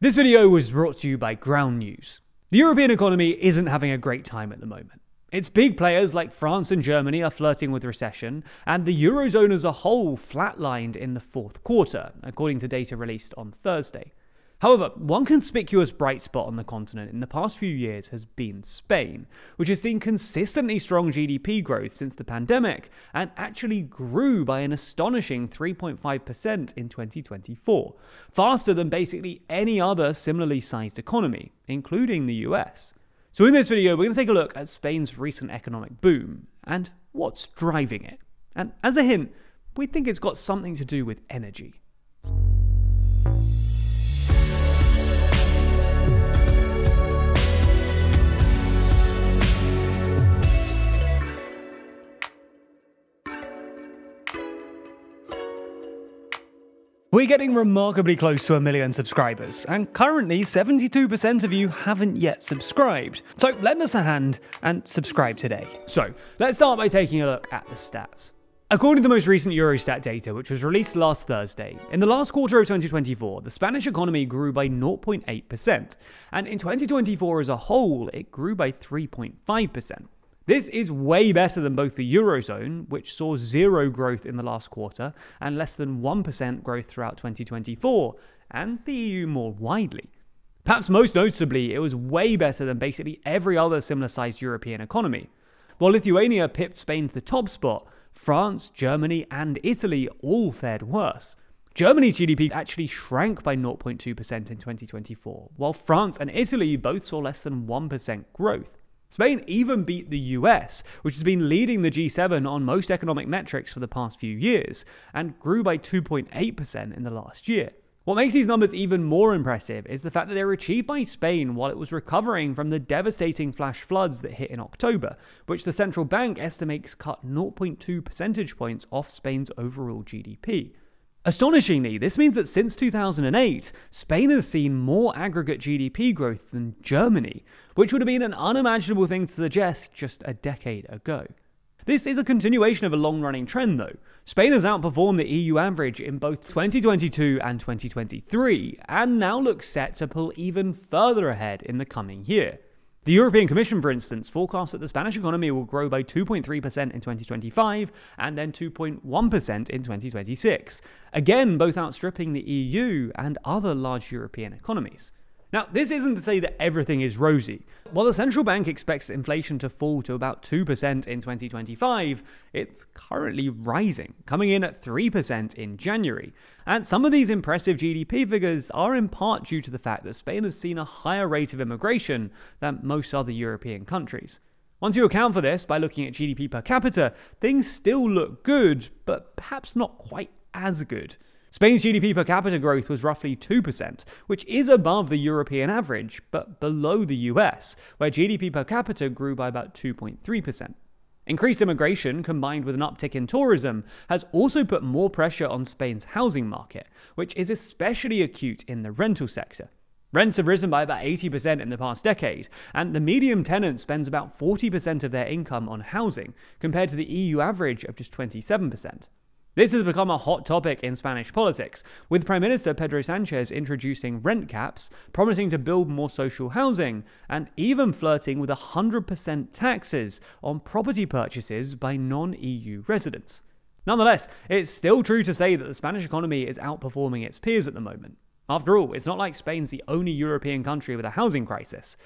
This video was brought to you by Ground News. The European economy isn't having a great time at the moment. Its big players like France and Germany are flirting with recession, and the Eurozone as a whole flatlined in the fourth quarter, according to data released on Thursday. However, one conspicuous bright spot on the continent in the past few years has been Spain, which has seen consistently strong GDP growth since the pandemic and actually grew by an astonishing 3.5% in 2024, faster than basically any other similarly sized economy, including the US. So in this video, we're going to take a look at Spain's recent economic boom and what's driving it. And as a hint, we think it's got something to do with energy. We're getting remarkably close to 1 million subscribers, and currently 72% of you haven't yet subscribed. So lend us a hand and subscribe today. So let's start by taking a look at the stats. According to the most recent Eurostat data, which was released last Thursday, in the last quarter of 2024, the Spanish economy grew by 0.8%, and in 2024 as a whole, it grew by 3.5%. This is way better than both the Eurozone, which saw zero growth in the last quarter and less than 1% growth throughout 2024, and the EU more widely. Perhaps most noticeably, it was way better than basically every other similar-sized European economy. While Lithuania pipped Spain to the top spot, France, Germany, and Italy all fared worse. Germany's GDP actually shrank by 0.2% in 2024, while France and Italy both saw less than 1% growth. Spain even beat the US, which has been leading the G7 on most economic metrics for the past few years, and grew by 2.8% in the last year. What makes these numbers even more impressive is the fact that they were achieved by Spain while it was recovering from the devastating flash floods that hit in October, which the central bank estimates cut 0.2 percentage points off Spain's overall GDP. Astonishingly, this means that since 2008, Spain has seen more aggregate GDP growth than Germany, which would have been an unimaginable thing to suggest just a decade ago. This is a continuation of a long-running trend though. Spain has outperformed the EU average in both 2022 and 2023, and now looks set to pull even further ahead in the coming year. The European Commission, for instance, forecasts that the Spanish economy will grow by 2.3% in 2025 and then 2.1% in 2026, again both outstripping the EU and other large European economies. Now, this isn't to say that everything is rosy. While the central bank expects inflation to fall to about 2% in 2025, it's currently rising, coming in at 3% in January. And some of these impressive GDP figures are in part due to the fact that Spain has seen a higher rate of immigration than most other European countries. Once you account for this by looking at GDP per capita, things still look good, but perhaps not quite as good. Spain's GDP per capita growth was roughly 2%, which is above the European average, but below the US, where GDP per capita grew by about 2.3%. Increased immigration, combined with an uptick in tourism, has also put more pressure on Spain's housing market, which is especially acute in the rental sector. Rents have risen by about 80% in the past decade, and the median tenant spends about 40% of their income on housing, compared to the EU average of just 27%. This has become a hot topic in Spanish politics, with Prime Minister Pedro Sánchez introducing rent caps, promising to build more social housing, and even flirting with 100% taxes on property purchases by non-EU residents. Nonetheless, it's still true to say that the Spanish economy is outperforming its peers at the moment. After all, it's not like Spain's the only European country with a housing crisis.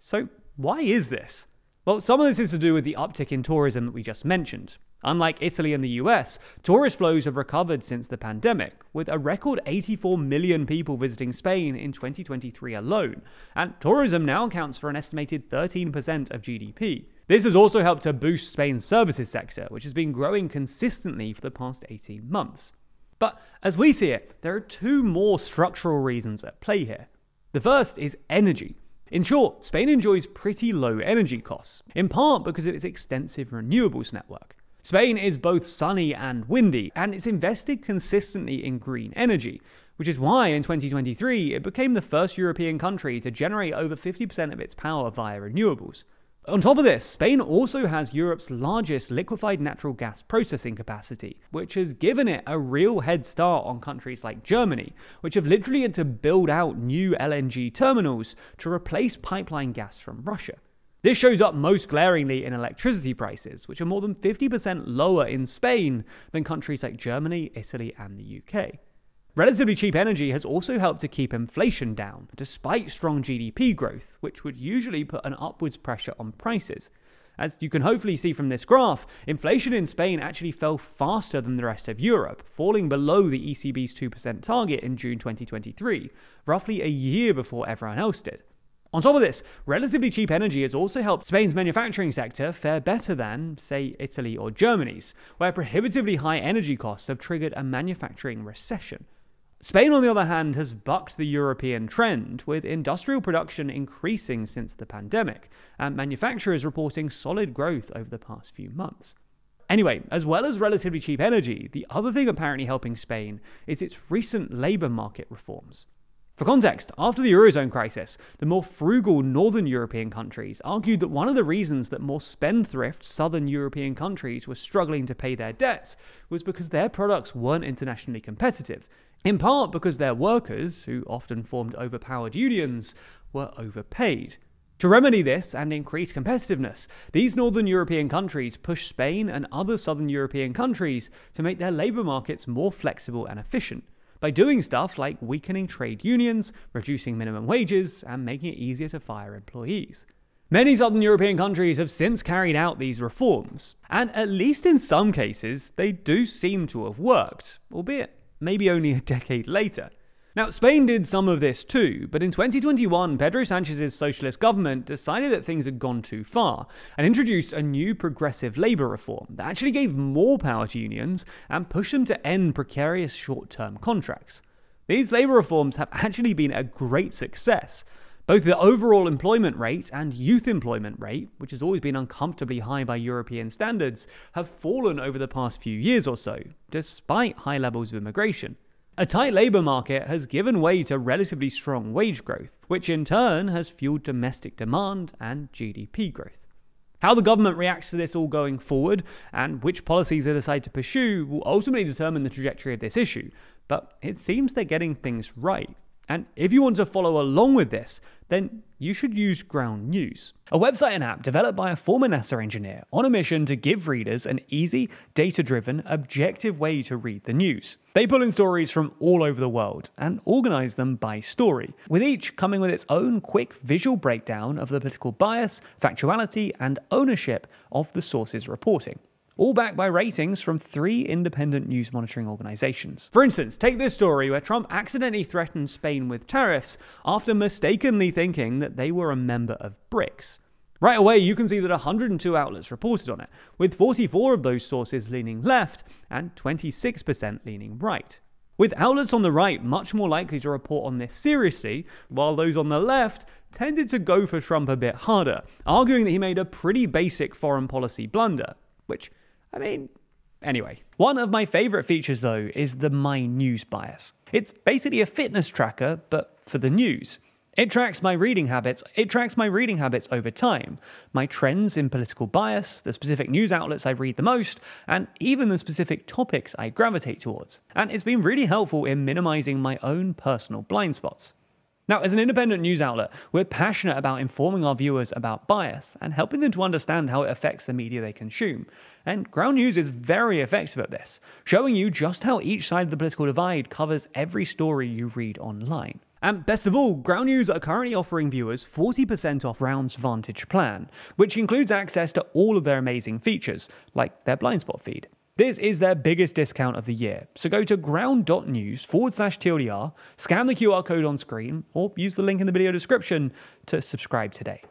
So why is this? Well, some of this is to do with the uptick in tourism that we just mentioned. Unlike Italy and the US, tourist flows have recovered since the pandemic, with a record 84 million people visiting Spain in 2023 alone, and tourism now accounts for an estimated 13% of GDP. This has also helped to boost Spain's services sector, which has been growing consistently for the past 18 months. But as we see it, there are two more structural reasons at play here. The first is energy. In short, Spain enjoys pretty low energy costs, in part because of its extensive renewables network. Spain is both sunny and windy, and it's invested consistently in green energy, which is why in 2023 it became the first European country to generate over 50% of its power via renewables. On top of this, Spain also has Europe's largest liquefied natural gas processing capacity, which has given it a real head start on countries like Germany, which have literally had to build out new LNG terminals to replace pipeline gas from Russia. This shows up most glaringly in electricity prices, which are more than 50% lower in Spain than countries like Germany, Italy, and the UK. Relatively cheap energy has also helped to keep inflation down, despite strong GDP growth, which would usually put an upwards pressure on prices. As you can hopefully see from this graph, inflation in Spain actually fell faster than the rest of Europe, falling below the ECB's 2% target in June 2023, roughly a year before everyone else did. On top of this, relatively cheap energy has also helped Spain's manufacturing sector fare better than, say, Italy or Germany's, where prohibitively high energy costs have triggered a manufacturing recession. Spain, on the other hand, has bucked the European trend, with industrial production increasing since the pandemic, and manufacturers reporting solid growth over the past few months. Anyway, as well as relatively cheap energy, the other thing apparently helping Spain is its recent labour market reforms. For context, after the Eurozone crisis, the more frugal Northern European countries argued that one of the reasons that more spendthrift Southern European countries were struggling to pay their debts was because their products weren't internationally competitive, in part because their workers, who often formed overpowered unions, were overpaid. To remedy this and increase competitiveness, these Northern European countries pushed Spain and other Southern European countries to make their labour markets more flexible and efficient, by doing stuff like weakening trade unions, reducing minimum wages, and making it easier to fire employees. Many Southern European countries have since carried out these reforms, and at least in some cases, they do seem to have worked, albeit maybe only a decade later. Now, Spain did some of this too, but in 2021, Pedro Sanchez's socialist government decided that things had gone too far and introduced a new progressive labour reform that actually gave more power to unions and pushed them to end precarious short-term contracts. These labour reforms have actually been a great success. Both the overall employment rate and youth employment rate, which has always been uncomfortably high by European standards, have fallen over the past few years or so, despite high levels of immigration. A tight labour market has given way to relatively strong wage growth, which in turn has fueled domestic demand and GDP growth. How the government reacts to this all going forward, and which policies they decide to pursue, will ultimately determine the trajectory of this issue, but it seems they're getting things right. And if you want to follow along with this, then you should use Ground News, a website and app developed by a former NASA engineer on a mission to give readers an easy, data-driven, objective way to read the news. They pull in stories from all over the world and organize them by story, with each coming with its own quick visual breakdown of the political bias, factuality, and ownership of the source's reporting, all backed by ratings from 3 independent news monitoring organizations. For instance, take this story where Trump accidentally threatened Spain with tariffs after mistakenly thinking that they were a member of BRICS. Right away, you can see that 102 outlets reported on it, with 44 of those sources leaning left and 26% leaning right, with outlets on the right much more likely to report on this seriously, while those on the left tended to go for Trump a bit harder, arguing that he made a pretty basic foreign policy blunder, which, anyway. One of my favorite features though is the My News bias. It's basically a fitness tracker, but for the news. It tracks my reading habits over time, my trends in political bias, the specific news outlets I read the most, and even the specific topics I gravitate towards. And it's been really helpful in minimizing my own personal blind spots. Now, as an independent news outlet, we're passionate about informing our viewers about bias and helping them to understand how it affects the media they consume. And Ground News is very effective at this, showing you just how each side of the political divide covers every story you read online. And best of all, Ground News are currently offering viewers 40% off Round's Vantage plan, which includes access to all of their amazing features, like their blind spot feed. This is their biggest discount of the year, so go to ground.news/TLDR, scan the QR code on screen, or use the link in the video description to subscribe today.